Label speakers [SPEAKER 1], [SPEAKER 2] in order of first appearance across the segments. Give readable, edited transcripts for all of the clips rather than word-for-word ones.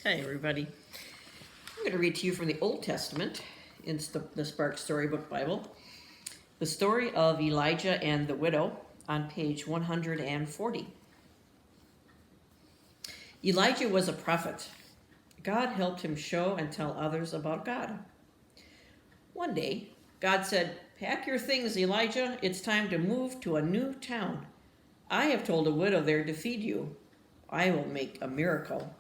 [SPEAKER 1] Hey everybody. I'm going to read to you from the Old Testament in the Spark Storybook Bible. The story of Elijah and the widow on page 140. Elijah was a prophet. God helped him show and tell others about God. One day, God said, "Pack your things, Elijah. It's time to move to a new town. I have told a widow there to feed you. I will make a miracle."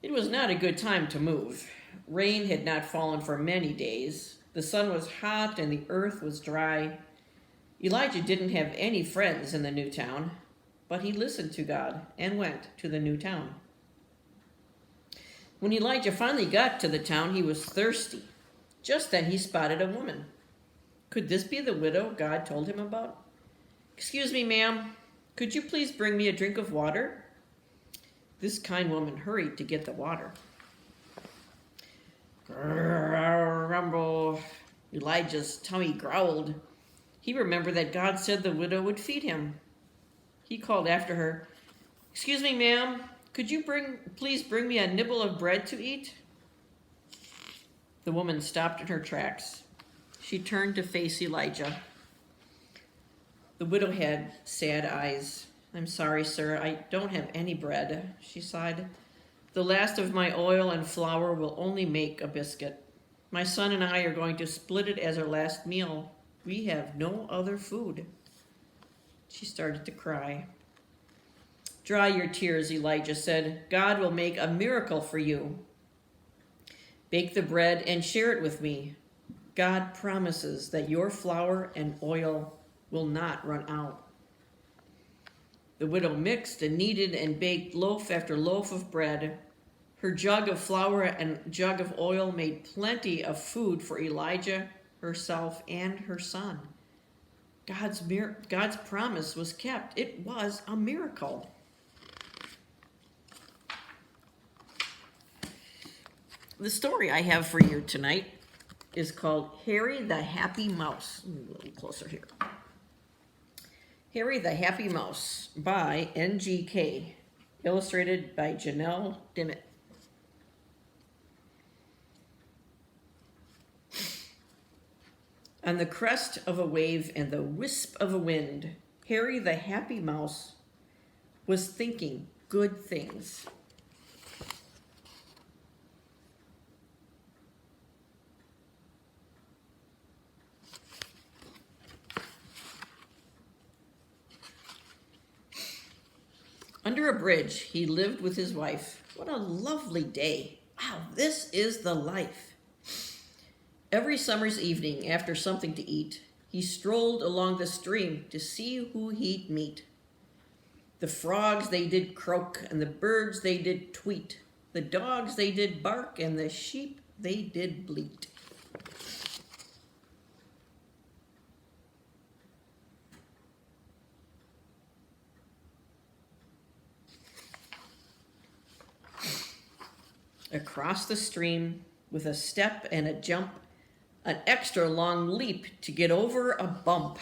[SPEAKER 1] It was not a good time to move. Rain had not fallen for many days. The sun was hot and the earth was dry. Elijah didn't have any friends in the new town, but he listened to God and went to the new town. When Elijah finally got to the town, he was thirsty. Just then he spotted a woman. Could this be the widow God told him about? "Excuse me, ma'am. Could you please bring me a drink of water?" This kind woman hurried to get the water. Rumble. Elijah's tummy growled. He remembered that God said the widow would feed him. He called after her, "Excuse me, ma'am. Could you please bring me a nibble of bread to eat?" The woman stopped in her tracks. She turned to face Elijah. The widow had sad eyes. "I'm sorry, sir, I don't have any bread," she sighed. "The last of my oil and flour will only make a biscuit. My son and I are going to split it as our last meal. We have no other food." She started to cry. "Dry your tears," Elijah said. "God will make a miracle for you. Bake the bread and share it with me. God promises that your flour and oil will not run out." The widow mixed and kneaded and baked loaf after loaf of bread. Her jug of flour and jug of oil made plenty of food for Elijah, herself, and her son. God's promise was kept. It was a miracle. The story I have for you tonight is called Harry the Happy Mouse. A little closer here. Harry the Happy Mouse by N.G.K. Illustrated by Janelle Dimmitt. On the crest of a wave and the wisp of a wind, Harry the Happy Mouse was thinking good things. Under a bridge, he lived with his wife. What a lovely day. Wow, this is the life. Every summer's evening, after something to eat, he strolled along the stream to see who he'd meet. The frogs, they did croak, and the birds, they did tweet. The dogs, they did bark, and the sheep, they did bleat. Across the stream, with a step and a jump, an extra long leap to get over a bump.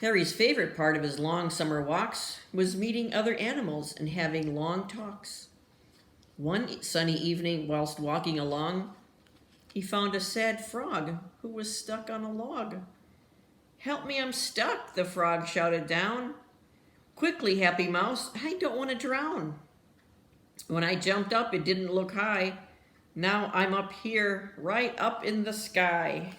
[SPEAKER 1] Harry's favorite part of his long summer walks was meeting other animals and having long talks. One sunny evening, whilst walking along, he found a sad frog who was stuck on a log. "Help me, I'm stuck," the frog shouted down. "Quickly, Happy Mouse, I don't want to drown. When I jumped up, it didn't look high. Now I'm up here, right up in the sky."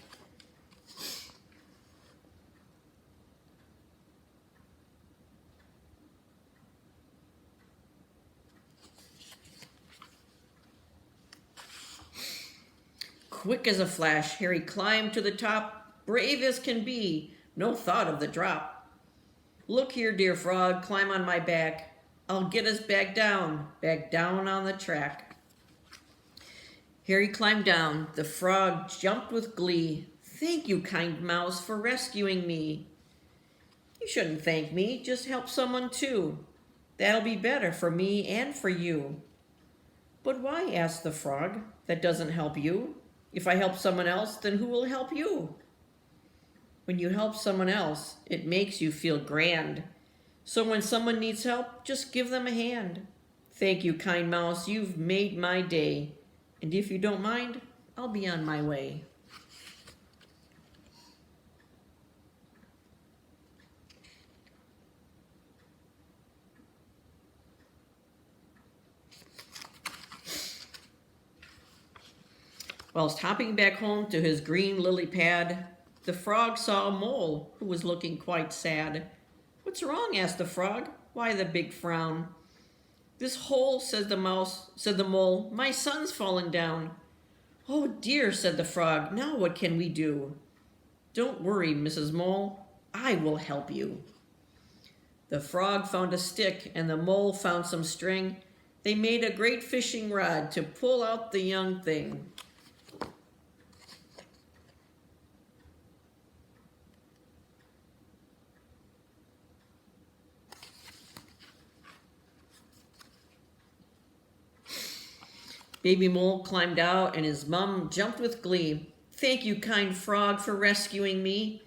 [SPEAKER 1] Quick as a flash, Harry climbed to the top, brave as can be, no thought of the drop. "Look here, dear frog, climb on my back. I'll get us back down on the track." Harry climbed down. The frog jumped with glee. "Thank you, kind mouse, for rescuing me." "You shouldn't thank me, just help someone too. That'll be better for me and for you." But why? Asked the frog. That doesn't help you. If I help someone else, then who will help you? When you help someone else, it makes you feel grand. So when someone needs help, just give them a hand. Thank you, kind mouse, you've made my day. And if you don't mind, I'll be on my way. Whilst hopping back home to his green lily pad, the frog saw a mole who was looking quite sad. What's wrong? Asked the frog. Why the big frown? This hole, said the mole, my sun's fallen down. Oh dear, said the frog, now what can we do? Don't worry, Mrs. Mole, I will help you. The frog found a stick and the mole found some string. They made a great fishing rod to pull out the young thing. Baby Mole climbed out and his mum jumped with glee. Thank you, kind frog, for rescuing me.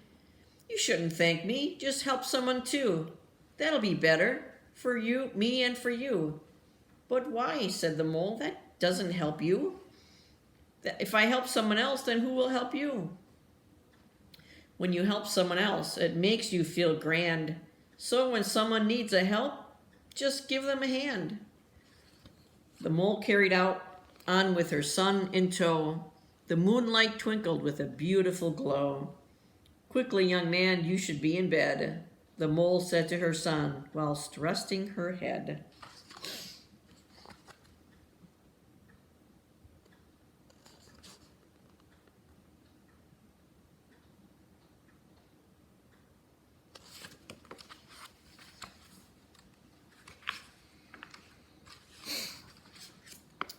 [SPEAKER 1] You shouldn't thank me, just help someone too. That'll be better for you, me and for you. But why? Said the mole. That doesn't help you. If I help someone else, then who will help you? When you help someone else, it makes you feel grand. So when someone needs a help, just give them a hand. The mole carried on with her son in tow. The moonlight twinkled with a beautiful glow. Quickly, young man, you should be in bed, the mole said to her son whilst resting her head.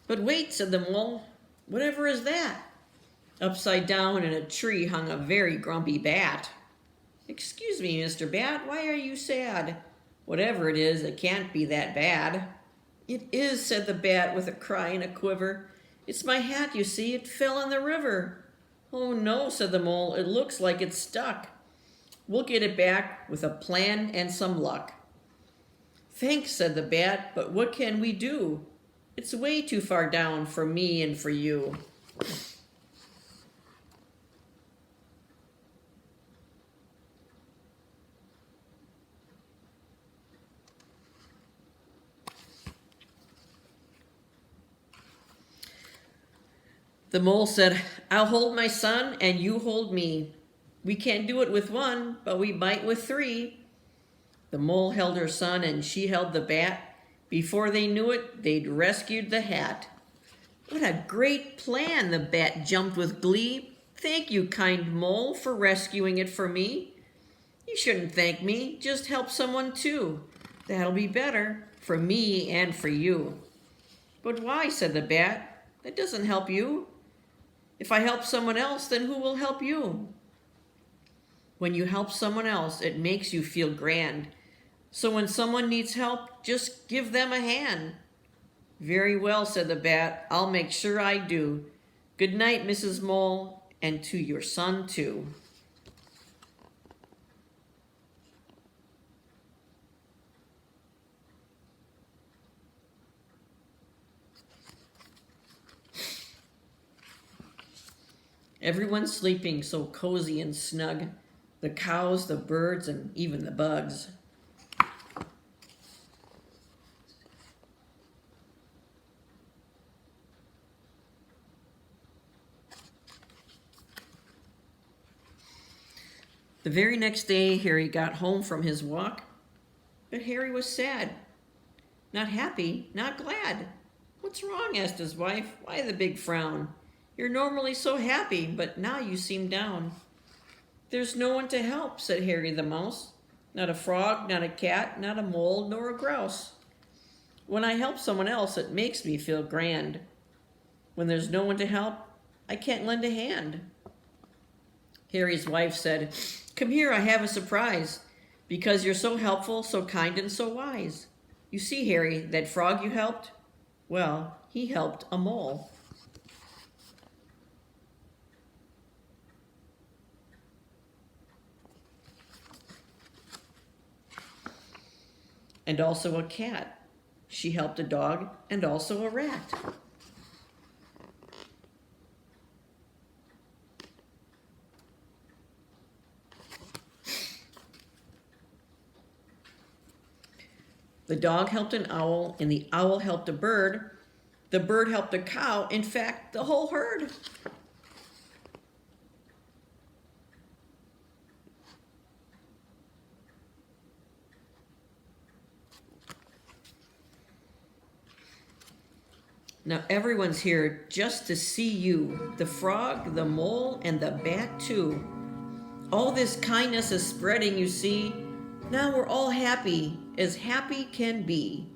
[SPEAKER 1] But wait, said the mole, whatever is that? Upside down in a tree hung a very grumpy bat. Excuse me, Mr. Bat, why are you sad? Whatever it is, it can't be that bad. It is, said the bat with a cry and a quiver. It's my hat, you see, it fell in the river. Oh no, said the mole, it looks like it's stuck. We'll get it back with a plan and some luck. Thanks, said the bat, but what can we do? It's way too far down for me and for you. The mole said, I'll hold my son and you hold me. We can't do it with one, but we might with three. The mole held her son and she held the bat. Before they knew it, they'd rescued the hat. What a great plan, the bat jumped with glee. Thank you, kind mole, for rescuing it for me. You shouldn't thank me, just help someone too. That'll be better for me and for you. But why, said the bat, that doesn't help you. If I help someone else, then who will help you? When you help someone else, it makes you feel grand. So when someone needs help, just give them a hand. Very well, said the bat, I'll make sure I do. Good night, Mrs. Mole, and to your son too. Everyone's sleeping so cozy and snug. The cows, the birds, and even the bugs. The very next day, Harry got home from his walk, but Harry was sad. Not happy, not glad. What's wrong? Asked his wife. Why the big frown? You're normally so happy, but now you seem down. There's no one to help, said Harry the Mouse. Not a frog, not a cat, not a mole, nor a grouse. When I help someone else, it makes me feel grand. When there's no one to help, I can't lend a hand. Harry's wife said, Come here, I have a surprise. Because you're so helpful, so kind, and so wise. You see, Harry, that frog you helped? Well, he helped a mole. And also a cat. She helped a dog and also a rat. The dog helped an owl, and the owl helped a bird. The bird helped a cow, in fact, the whole herd. Now everyone's here just to see you, the frog, the mole, and the bat too. All this kindness is spreading, you see. Now we're all happy as happy can be.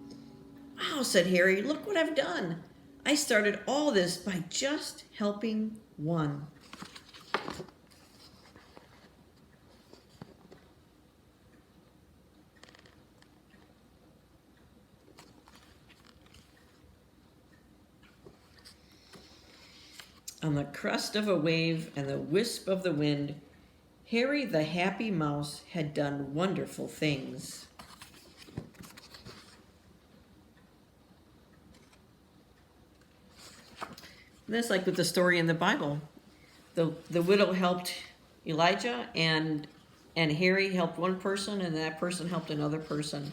[SPEAKER 1] Wow, said Harry, look what I've done. I started all this by just helping one. On the crest of a wave and the wisp of the wind, Harry the happy mouse had done wonderful things. And that's like with the story in the Bible. The widow helped Elijah, and Harry helped one person, and that person helped another person.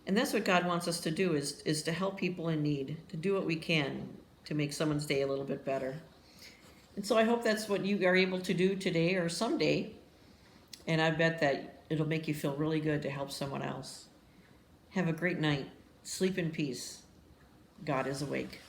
[SPEAKER 1] And that's what God wants us to do, is to help people in need, to do what we can to make someone's day a little bit better. And so I hope that's what you are able to do today or someday. And I bet that it'll make you feel really good to help someone else. Have a great night. Sleep in peace. God is awake.